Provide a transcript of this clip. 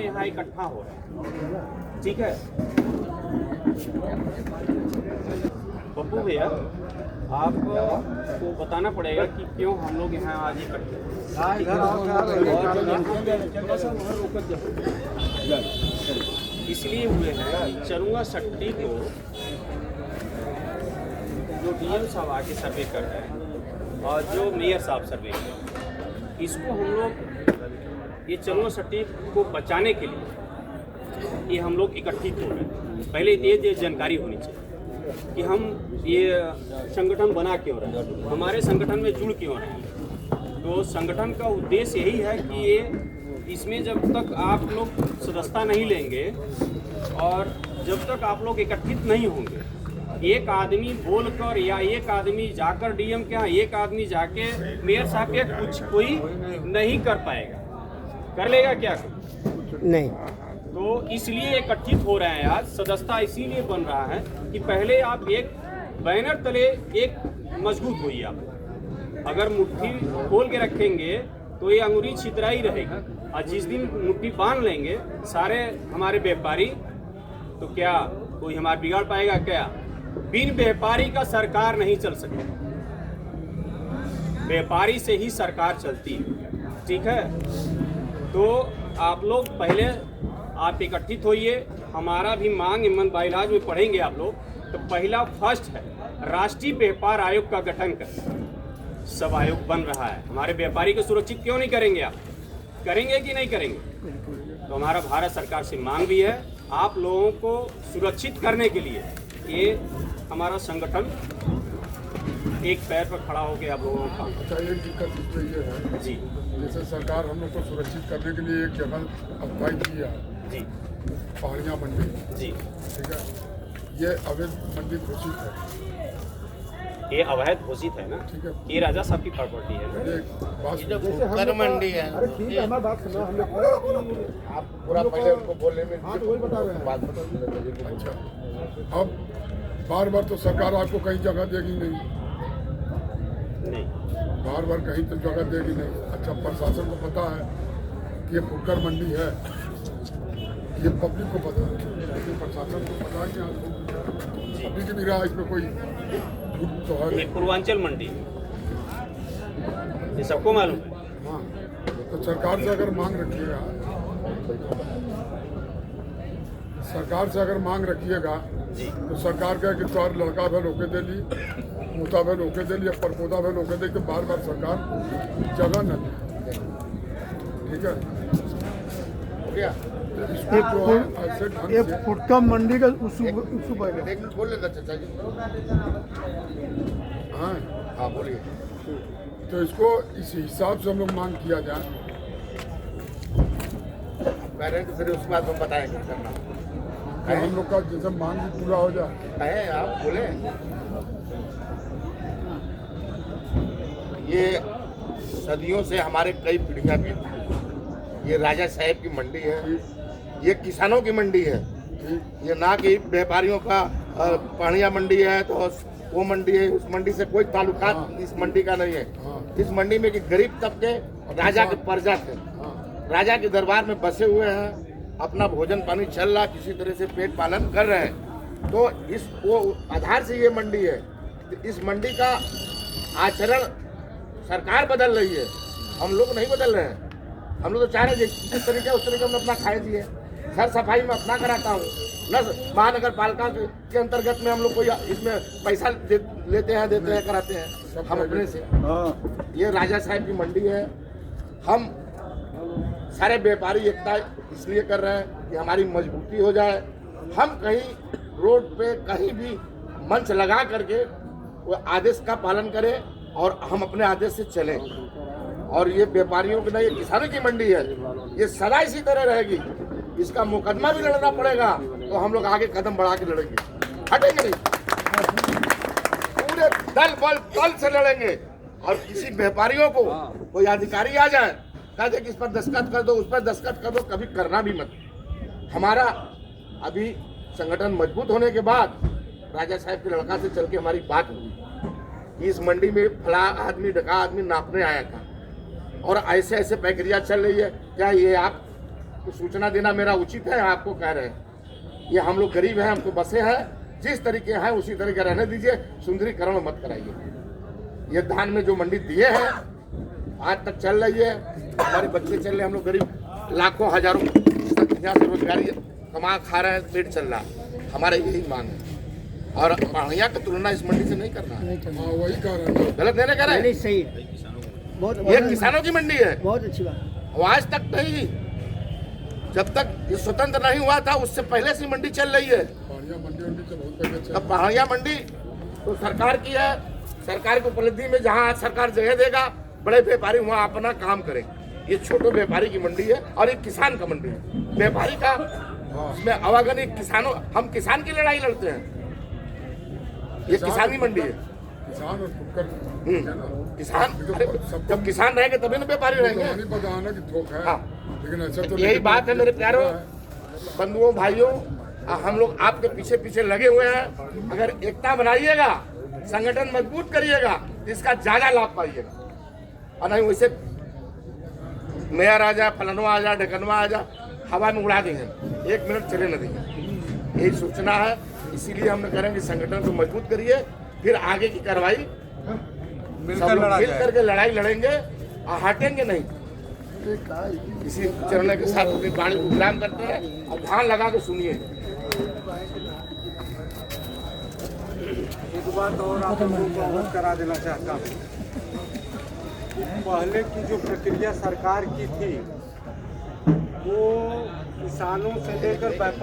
यहाँ इकट्ठा हो रहे हैं, ठीक है। पप्पू भैया, आपको बताना पड़ेगा कि क्यों हम लोग यहाँ आज इकट्ठे इसलिए हुए हैं कि चरुआ सट्टी को जो डीएम साहब आके सर्वे कर रहे हैं और जो मेयर साहब सर्वे कर रहे हैं, इसको हम लोग ये चरुआ सट्टी को बचाने के लिए ये हम लोग इकट्ठित हो रहे हैं। पहले ये जानकारी होनी चाहिए कि हम ये संगठन बना क्यों रहे हैं, हमारे संगठन में जुड़ क्यों रहे हैं। तो संगठन का उद्देश्य यही है कि ये इसमें जब तक आप लोग सदस्यता नहीं लेंगे और जब तक आप लोग इकट्ठित नहीं होंगे, एक आदमी बोलकर या एक आदमी जाकर डीएम के यहाँ, एक आदमी जाके मेयर साहब के कुछ कोई नहीं कर पाएगा। कर लेगा क्या? नहीं। तो इसलिए इकट्ठित हो रहे हैं आज। सदस्यता इसीलिए बन रहा है कि पहले आप एक बैनर तले एक मजबूत होइए। आप अगर मुट्ठी खोल के रखेंगे तो ये अंगुरी छितराई रहेगी, और जिस दिन मुट्ठी बांध लेंगे सारे हमारे व्यापारी, तो क्या कोई हमारा बिगाड़ पाएगा क्या? बिन व्यापारी का सरकार नहीं चल सकती, व्यापारी से ही सरकार चलती है, ठीक है। तो आप लोग पहले आप इकट्ठित होइए। हमारा भी मांग एमन बाइलाज में पढ़ेंगे आप लोग, तो पहला फर्स्ट है राष्ट्रीय व्यापार आयोग का गठन कर। सब आयोग बन रहा है, हमारे व्यापारी को सुरक्षित क्यों नहीं करेंगे? आप करेंगे कि नहीं करेंगे? तो हमारा भारत सरकार से मांग भी है, आप लोगों को सुरक्षित करने के लिए ये हमारा संगठन एक पैर पर खड़ा होकर आप लोगों का। अच्छा, एक दिक्कत इसमें ये है जी, जैसे सरकार हम लोग को सुरक्षित करने के लिए एक जगह अप्लाई की है जी, पहाड़ियाँ मंडी, जी, ठीक है। ये अवैध मंडी घोषित है, ये अवैध घोषित है ना, ठीक है। ये राजा साहब की प्रॉपर्टी है। ये बात कर मंडी है। अरे ठीक है, हमारी बात सुनो। हम लोग आप पूरा पहले उनको बोलने में हाँ, तो वही बता रहे हैं। बात बता। अच्छा, अब बार बार तो सरकार आपको कहीं जगह देगी नहीं, नहीं, बार बार कहीं तो जगह देगी नहीं। अच्छा, प्रशासन को पता है कि ये फुटकर मंडी है, ये पब्लिक को पता है, लेकिन प्रशासन को पता है कि पब्लिक की भी रहा इसमें कोई झूठ तो है। ये पूर्वांचल मंडी, ये सबको मालूम है। हाँ, तो सरकार से अगर मांग रखिएगा, सरकार से अगर मांग रखिएगा तो सरकार कहे कि तुम्हारा लड़का भी रोके दे ली, पोता भी रोके दे ली, या परपोता भी रोके दे, तो बार बार सरकार जगह न दे, ठीक है। हो गया। तो इसको जो है ऐसे ढंग ये से फुटका मंडी का उस एक मिनट बोल लेना चाचा जी। हाँ, हाँ बोलिए। तो इसको इस हिसाब से हम लोग मांग किया जाए। कह रहे हैं कि फिर उसके बाद हम बताएंगे करना कि हम लोग का जैसे मांग भी पूरा हो जाए। है। आप बोले ये सदियों से हमारे कई पीढ़ियां बीती। ये राजा साहेब की मंडी है, ये किसानों की मंडी है, ये ना कि व्यापारियों का पहाड़िया मंडी है तो वो मंडी है, उस मंडी से कोई ताल्लुकात इस मंडी का नहीं है। इस मंडी में कि गरीब तबके राजा के प्रजा थे, राजा के दरबार में बसे हुए हैं, अपना भोजन पानी चल रहा, किसी तरह से पेट पालन कर रहे हैं। तो इस वो आधार से ये मंडी है। तो इस मंडी का आचरण सरकार बदल रही है, हम लोग नहीं बदल रहे हैं। हम लोग तो चाह रहे हैं जिस तरीके उस तरीके हम अपना खाए दिए। सर सफाई में अपना कराता हूँ, न महानगर पालिका के अंतर्गत में हम लोग कोई इसमें पैसा लेते हैं, देते हैं, कराते हैं हम अपने से। ये राजा साहब की मंडी है। हम सारे व्यापारी एकता इसलिए कर रहे हैं कि हमारी मजबूती हो जाए, हम कहीं रोड पे कहीं भी मंच लगा करके वो आदेश का पालन करें और हम अपने आदेश से चलें। और ये व्यापारियों की नहीं, ये किसानों की मंडी है, ये सदा इसी तरह रहेगी। इसका मुकदमा भी लड़ना पड़ेगा तो हम लोग आगे कदम बढ़ा के लड़ेंगे, हटेंगे नहीं, पूरे दल बल तल से लड़ेंगे। और किसी व्यापारियों को कोई अधिकारी आ जाए, कह दे कि इस पर दस्तखत कर दो, उस पर दस्तखत कर दो, कभी करना भी मत। हमारा अभी संगठन मजबूत होने के बाद राजा साहब के लड़का से चल के हमारी बात हुई कि इस मंडी में फला आदमी ढका आदमी नापने आया था और ऐसे ऐसे प्रक्रिया चल रही है, क्या ये आप तो सूचना देना मेरा उचित है, आपको कह रहे हैं। ये हम लोग गरीब हैं, हमको बसे हैं, जिस तरीके हैं उसी तरीके रहने दीजिए, सुंदरीकरण मत कराइए। ये धान में जो मंडी दिए हैं आज तक चल रही है, हमारे बच्चे चल रहे, हम लोग गरीब लाखों हजारों यहाँ से रोजगारी कमा खा रहे हैं, पेट चल रहा है। हमारा यही मांग है और बढ़िया की तुलना इस मंडी से नहीं करना है। हाँ वही कह रहे हैं। गलत नहीं कह रहे हैं। सही है, बहुत ये किसानों की मंडी है। बहुत अच्छी बात। और आज तक नहीं, जब तक ये स्वतंत्र नहीं हुआ था उससे पहले से मंडी चल रही है। पहाड़िया मंडी उंडी से बहुत पहले चल अब पहाड़िया मंडी तो सरकार की है, सरकार की उपलब्धि में जहाँ आज सरकार जगह देगा, बड़े व्यापारी वहाँ अपना काम करें। ये छोटे व्यापारी की मंडी है और एक किसान का मंडी है। व्यापारी का इसमें आवागनी किसानों, हम किसान की लड़ाई लड़ते हैं। ये किसानी मंडी है। किसान और फुटकर किसान, जब किसान रहेंगे तभी ना व्यापारी रहेंगे। नहीं पता है ना कि थोक है, हाँ। लेकिन ऐसा तो यही बात है मेरे प्यारों बंधुओं भाइयों, हम लोग आपके पीछे पीछे लगे हुए हैं। अगर एकता बनाइएगा, संगठन मजबूत करिएगा, इसका ज्यादा लाभ पाइएगा। और नहीं वैसे मेयर आ जाए, फलनवा आ जाए, ढकनवा आ जाए, हवा में उड़ा देंगे, 1 मिनट चले न देंगे। यही सूचना है, इसीलिए हम करेंगे संगठन को मजबूत करिए, फिर आगे की कार्रवाई मिल करके लड़ाई लड़ेंगे और हटेंगे नहीं। इसी चरण के साथ अपनी वाणी को विराम करते हैं और ध्यान लगा के सुनिए। एक बात और आप लोगों को अवगत करा देना चाहता हूँ। पहले की जो प्रक्रिया सरकार की थी वो किसानों से लेकर